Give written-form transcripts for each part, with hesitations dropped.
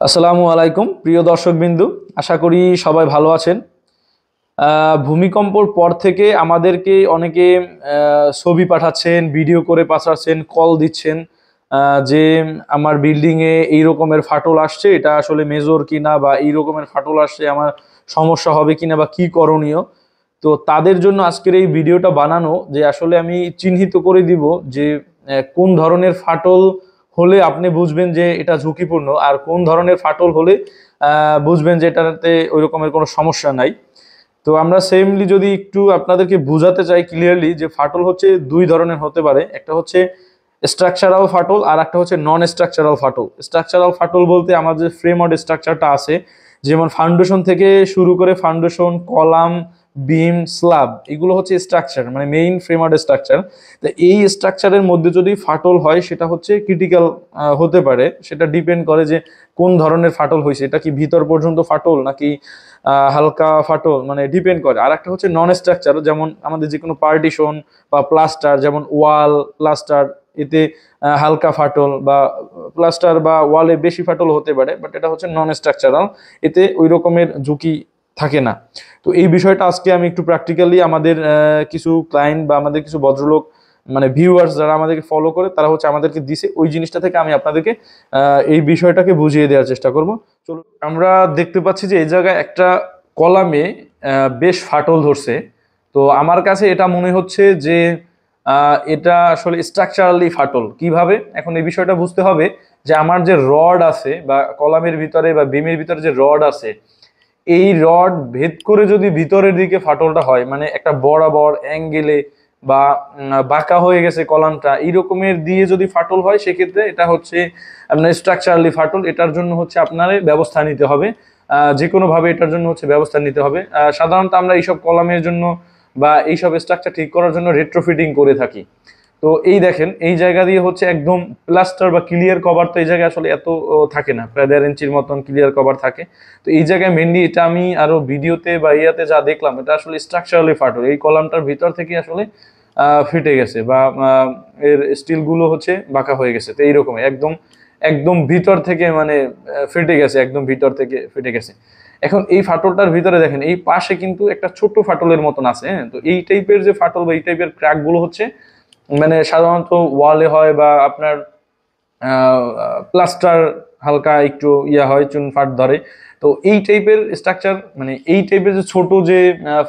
আসসালামু আলাইকুম প্রিয় দর্শকবিন্দু, আশা করি সবাই ভালো আছেন। ভূমিকম্পর পর থেকে আমাদেরকে অনেকে ছবি পাঠাচ্ছেন, ভিডিও করে পাঠাচ্ছেন, কল দিচ্ছেন যে আমার বিল্ডিংয়ে এই রকমের ফাটল আসছে, এটা আসলে মেজর কিনা, বা এই রকমের ফাটল আসছে আমার সমস্যা হবে কিনা, বা কি করণীয়। তো তাদের জন্য আজকের এই ভিডিওটা বানানো, যে আসলে আমি চিহ্নিত করে দিব যে কোন ধরনের ফাটল হলে আপনি বুঝবেন যে এটা ঝুঁকিপূর্ণ, আর কোন ধরনের ফাটল হলে বুঝবেন যে এটাতে ওই রকমের কোনো সমস্যা নাই। তো আমরা সেমলি যদি একটু আপনাদেরকে বুঝাতে চাই ক্লিয়ারলি, যে ফাটল হচ্ছে দুই ধরনের হতে পারে। একটা হচ্ছে স্ট্রাকচারাল ফাটল, আর একটা হচ্ছে নন স্ট্রাকচারাল ফাটল। স্ট্রাকচারাল ফাটল বলতে আমাদের যে ফ্রেমওয়ার্ক স্ট্রাকচারটা আছে, যেমন ফাউন্ডেশন থেকে শুরু করে ফাউন্ডেশন, কলাম, বিম, স্ল্যাব, এগুলো হচ্ছে স্ট্রাকচার, মানে মেইন ফ্রেমওয়ার্ক স্ট্রাকচার। তো এই স্ট্রাকচারের মধ্যে যদি ফাটল হয় সেটা হচ্ছে ক্রিটিক্যাল হতে পারে। সেটা ডিপেন্ড করে যে কোন ধরনের ফাটল হয়েছে, এটা কি ভিতর পর্যন্ত ফাটল নাকি হালকা ফাটল, মানে ডিপেন্ড করে। আর একটা হচ্ছে নন স্ট্রাকচার, যেমন আমাদের যে কোনো পার্টিশন বা প্লাস্টার, যেমন ওয়াল প্লাস্টার, এতে হালকা ফাটল, বা প্লাস্টার বা ওয়ালে বেশি ফাটল হতে পারে, বাট এটা হচ্ছে নন স্ট্রাকচারাল, এতে ওই রকমের ঝুঁকি থাকে না। তো এই বিষয়টা আজকে আমি একটু প্র্যাকটিক্যালি আমাদের কিছু ক্লায়েন্ট বা আমাদের কিছু ভদ্রলোক, মানে ভিউয়ার্স যারা আমাদেরকে ফলো করে, তারা হচ্ছে আমাদেরকে দিছে, ওই জিনিসটা থেকে আমি আপনাদেরকে এই বিষয়টাকে বুঝিয়ে দেওয়ার চেষ্টা করব। চলো, আমরা দেখতে পাচ্ছি যে এই জায়গায় একটা কলামে বেশ ফাটল ধরছে। তো আমার কাছে এটা মনে হচ্ছে যে এটা আসলে স্ট্রাকচারালি ফাটল। কিভাবে? এখন এই বিষয়টা বুঝতে হবে যে আমার যে রড আছে, বা কলামের ভিতরে বা বিমের ভিতরে যে রড আছে, এই রড ভেদ করে যদি ভিতরের দিকে ফাটলটা হয়, মানে একটা বরাবর অ্যাঙ্গেলে বা বাঁকা হয়ে গেছে কলামটা, এই রকমের দিয়ে যদি ফাটল হয়, সেক্ষেত্রে এটা হচ্ছে আপনার স্ট্রাকচারালি ফাটল। এটার জন্য হচ্ছে আপনার ব্যবস্থা নিতে হবে, যে কোনো ভাবে এটার জন্য হচ্ছে ব্যবস্থা নিতে হবে। সাধারণত আমরা এইসব কলামের জন্য বা এইসব স্ট্রাকচার ঠিক করার জন্য রেট্রোফিটিং করে থাকি। তো এই দেখেন, এই জায়গা দিয়ে হচ্ছে একদম প্লাস্টার বা ক্লিয়ার কভার, তো এই জায়গায় আসলে এত থাকে না, প্রায় 1.5 ইঞ্চির মতন ক্লিয়ার কভার থাকে। তো এই জায়গায় মেনলি এটা আমি আরো ভিডিওতে বা ইয়াতে যা দেখলাম, এটা আসলে স্ট্রাকচারালি ফাটল। এই কলামটার ভিতর থেকে আসলে ফেটে গেছে, বা এর স্টিলগুলো হচ্ছে বাঁকা হয়ে গেছে। তো এইরকম একদম একদম ভিতর থেকে, মানে ফেটে গেছে, একদম ভিতর থেকে ফেটে গেছে। এখন এই ফাটলটার ভিতরে দেখেন, এই পাশে কিন্তু একটা ছোট ফাটলের মতন আছে। হ্যাঁ, তো এই টাইপের যে ফাটল বা এই টাইপের ক্র্যাক গুলো হচ্ছে, মানে সাধারণত ওয়ালে হয়, বা আপনার প্লাস্টার হালকা একটু ইয়া হয়, চুন ফাট ধরে। তো এই টাইপের স্ট্রাকচার, মানে এই টাইপের যে ছোট যে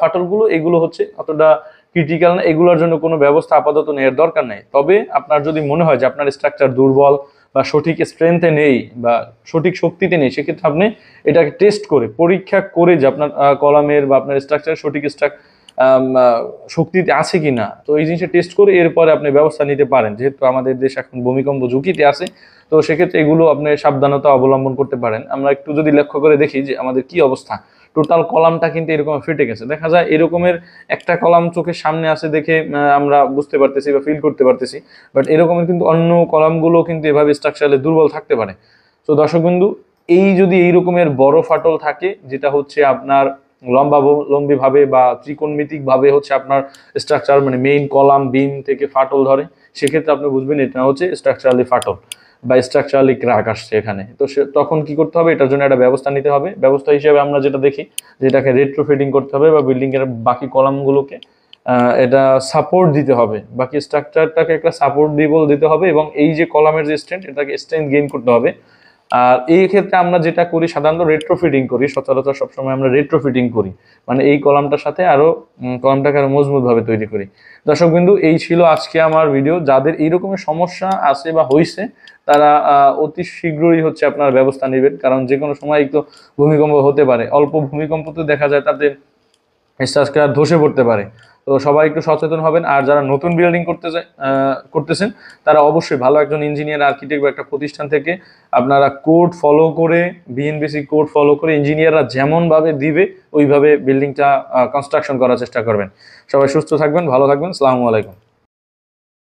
ফাটলগুলো, এগুলো হচ্ছে অতটা ক্রিটিক্যাল না, এগুলোর জন্য কোনো ব্যবস্থা আপাতত নেওয়ার দরকার নেই। তবে আপনার যদি মনে হয় যে আপনার স্ট্রাকচার দুর্বল, বা সঠিক স্ট্রেংথে নেই, বা সঠিক শক্তিতে নেই, সেক্ষেত্রে আপনি এটাকে টেস্ট করে, পরীক্ষা করে, যে আপনার কলামের বা আপনার স্ট্রাকচার সঠিক শক্তিতে আছে কিনা, তো এই জিনিসটা টেস্ট করে এরপরে আপনি ব্যবস্থা নিতে পারেন। যেহেতু আমাদের দেশ এখন ভূমিকম্প ঝুঁকিতে আছে, তো সেক্ষেত্রে এগুলো আপনি সাবধানতা অবলম্বন করতে পারেন। আমরা একটু যদি লক্ষ্য করে দেখি যে আমাদের কি অবস্থা, টোটাল কলামটা কিন্তু এরকম ফেটে গেছে। দেখা যায় এরকমের একটা কলাম চোখের সামনে আছে দেখে আমরা বুঝতে পারতেছি বা ফিল করতে পারতেছি, বাট এরকমের কিন্তু অন্য কলামগুলো কিন্তু এভাবে স্ট্রাকচারালি দুর্বল থাকতে পারে। তো দর্শক বিন্দু, এই যদি এই রকমের বড় ফাটল থাকে, যেটা হচ্ছে আপনার লম্বি ভাবে বা ত্রিকোণমিতিক ভাবে হচ্ছে আপনার স্ট্রাকচার, মানে মেইন কলাম বিম থেকে ফাটল ধরে, সেক্ষেত্রে আপনি বুঝবেন এটা হচ্ছে স্ট্রাকচারালি ফাটল বা স্ট্রাকচারালি ক্র্যাক আসছে এখানে। তো তখন কি করতে হবে? এটার জন্য একটা ব্যবস্থা নিতে হবে। ব্যবস্থা হিসেবে আমরা যেটা দেখি, যেটাকে রেট্রোফিটিং করতে হবে, বা বিল্ডিং এর বাকি কলামগুলোকে এটা সাপোর্ট দিতে হবে, বাকি স্ট্রাকচারটাকে একটা সাপোর্ট দিতে হবে, এবং এই যে কলামের যে স্ট্রেংথ, এটাকে স্ট্রেংথ গেইন করতে হবে। আর এই ক্ষেত্রে আমরা যেটা করি, সাধারণত রেট্রোফিটিং করি, সচরাচর সবসময় আমরা রেট্রোফিটিং করি, মানে এই কলামটার সাথে আরো কলামটাকে আরো মজবুত ভাবে তৈরি করি। দর্শক বিন্দু, এই ছিল আজকে আমার ভিডিও। যাদের এইরকমের সমস্যা আছে বা হয়েছে, তারা অতি শীঘ্রই হচ্ছে আপনার ব্যবস্থা নেবেন, কারণ যে কোনো সময় একটু ভূমিকম্প হতে পারে। অল্প ভূমিকম্পতে দেখা যায় তাদের স্ট্রাকচার ধসে পড়তে পারে। তো সবাই একটু সচেতন হবেন। আর যারা নতুন বিল্ডিং করতেছেন, তারা অবশ্যই ভালো একজন ইঞ্জিনিয়ার, আর্কিটেক্ট বা একটা প্রতিষ্ঠান থেকে আপনারা কোড ফলো করে, বিএনবিসি কোড ফলো করে, ইঞ্জিনিয়াররা যেমন ভাবে দিবে ওইভাবে বিল্ডিংটা কনস্ট্রাকশন করার চেষ্টা করবেন। সবাই সুস্থ থাকবেন, ভালো থাকবেন। আসসালামু আলাইকুম।